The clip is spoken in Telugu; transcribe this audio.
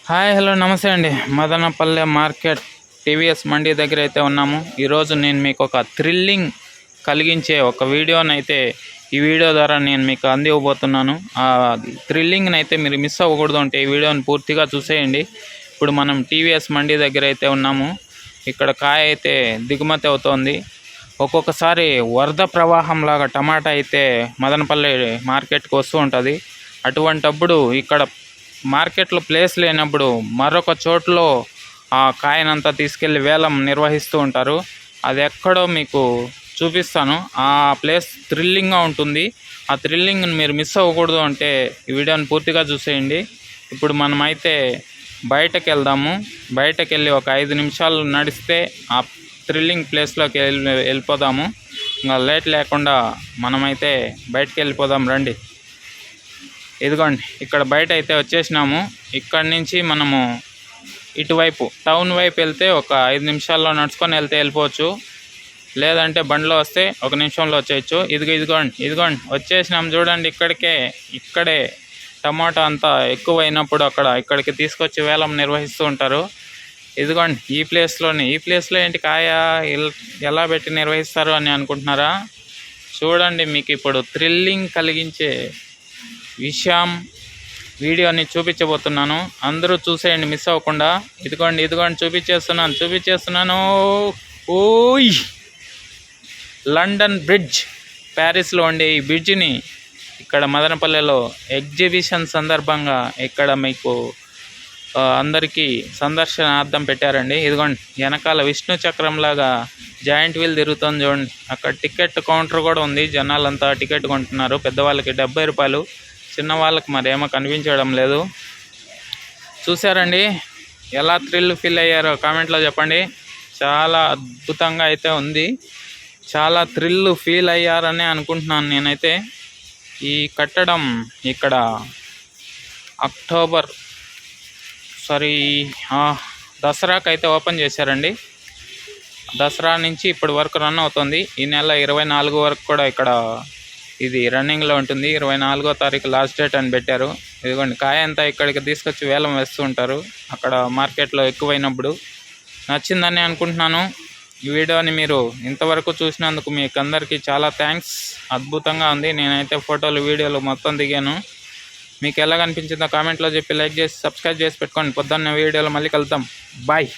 హాయ్ హలో నమస్తే అండి. మదనపల్లె మార్కెట్ టీవీఎస్ మండీ దగ్గర అయితే ఉన్నాము. ఈరోజు నేను మీకు ఒక థ్రిల్లింగ్ కలిగించే ఒక వీడియోనైతే ఈ వీడియో ద్వారా నేను మీకు అందివ్వబోతున్నాను. ఆ థ్రిల్లింగ్ని అయితే మీరు మిస్ అవ్వకూడదు అంటే ఈ వీడియోని పూర్తిగా చూసేయండి. ఇప్పుడు మనం టీవీఎస్ మండీ దగ్గర అయితే ఉన్నాము. ఇక్కడ కాయ అయితే దిగుమతి అవుతోంది. ఒక్కొక్కసారి వరద ప్రవాహంలాగా టమాటా అయితే మదనపల్లె మార్కెట్కి వస్తూ ఉంటుంది. అటువంటప్పుడు ఇక్కడ మార్కెట్లో ప్లేస్ లేనప్పుడు మరొక చోట్లో ఆ కాయనంతా తీసుకెళ్ళి వేలం నిర్వహిస్తూ ఉంటారు. అది ఎక్కడో మీకు చూపిస్తాను. ఆ ప్లేస్ థ్రిల్లింగ్గా ఉంటుంది. ఆ థ్రిల్లింగ్ని మీరు మిస్ అవ్వకూడదు అంటే ఈ వీడియోని పూర్తిగా చూసేయండి. ఇప్పుడు మనమైతే బయటకు వెళ్దాము. బయటకు వెళ్ళి ఒక 5 నిమిషాలు నడిస్తే ఆ థ్రిల్లింగ్ ప్లేస్లోకి వెళ్ళిపోదాము. ఇంకా లేట్ లేకుండా మనమైతే బయటకు వెళ్ళిపోదాం రండి. ఇదిగోండి ఇక్కడ బయట అయితే వచ్చేసినాము. ఇక్కడి నుంచి మనము ఇటువైపు టౌన్ వైపు వెళ్తే ఒక 5 నిమిషాల్లో నడుచుకొని వెళ్ళిపోవచ్చు. లేదంటే బండిలో వస్తే 1 నిమిషంలో వచ్చేయచ్చు. ఇదిగోండి వచ్చేసినాము చూడండి. ఇక్కడే టమాటా అంతా ఎక్కువ అయినప్పుడు ఇక్కడికి తీసుకొచ్చి వేలం నిర్వహిస్తూ ఉంటారు. ఇదిగోండి ఈ ప్లేస్లో ఏంటి కాయ ఎలా పెట్టి నిర్వహిస్తారు అని అనుకుంటున్నారా? చూడండి, మీకు ఇప్పుడు థ్రిల్లింగ్ కలిగించే వీడియోని చూపించబోతున్నాను. అందరూ చూసేయండి మిస్ అవ్వకుండా. ఇదిగోండి చూపించేస్తున్నాను. ఓయ్, లండన్ బ్రిడ్జ్, ప్యారిస్లో ఉండే ఈ బ్రిడ్జిని ఇక్కడ మదనపల్లెలో ఎగ్జిబిషన్ సందర్భంగా ఇక్కడ మీకు అందరికీ సందర్శనార్థం పెట్టారండి. ఇదిగోండి వెనకాల విష్ణు చక్రంలాగా జాయింట్ వీల్ తిరుగుతుంది చూడండి. అక్కడ టికెట్ కౌంటర్ కూడా ఉంది. జనాలంతా టికెట్ కొంటున్నారు. పెద్దవాళ్ళకి 70 రూపాయలు, చిన్న వాళ్ళకి మరేమో కనిపించడం లేదు. చూసారండి, ఎలా థ్రిల్ ఫీల్ అయ్యారో కామెంట్లో చెప్పండి. చాలా అద్భుతంగా అయితే ఉంది. చాలా థ్రిల్ ఫీల్ అయ్యారని అనుకుంటున్నాను నేనైతే. ఈ కట్టడం ఇక్కడ దసరాకి అయితే ఓపెన్ చేశారండి. దసరా నుంచి ఇప్పటి వరకు రన్ అవుతుంది. ఈ నెల 24 వరకు కూడా ఇక్కడ ఇది రన్నింగ్లో ఉంటుంది. 24వ తారీఖు లాస్ట్ డేట్ అని పెట్టారు. ఇదిగోండి కాయ అంతా ఇక్కడికి తీసుకొచ్చి వేలం వేస్తూ ఉంటారు అక్కడ మార్కెట్లో ఎక్కువైనప్పుడు. నచ్చిందని అనుకుంటున్నాను. ఈ వీడియోని మీరు ఇంతవరకు చూసినందుకు మీకు అందరికీ చాలా థ్యాంక్స్. అద్భుతంగా ఉంది. నేనైతే ఫోటోలు వీడియోలు మొత్తం దిగాను. మీకు ఎలా కనిపించిందో కామెంట్లో చెప్పి లైక్ చేసి సబ్స్క్రైబ్ చేసి పెట్టుకోండి. పొద్దున్న వీడియోలో మళ్ళీ కలుద్దాం. బాయ్.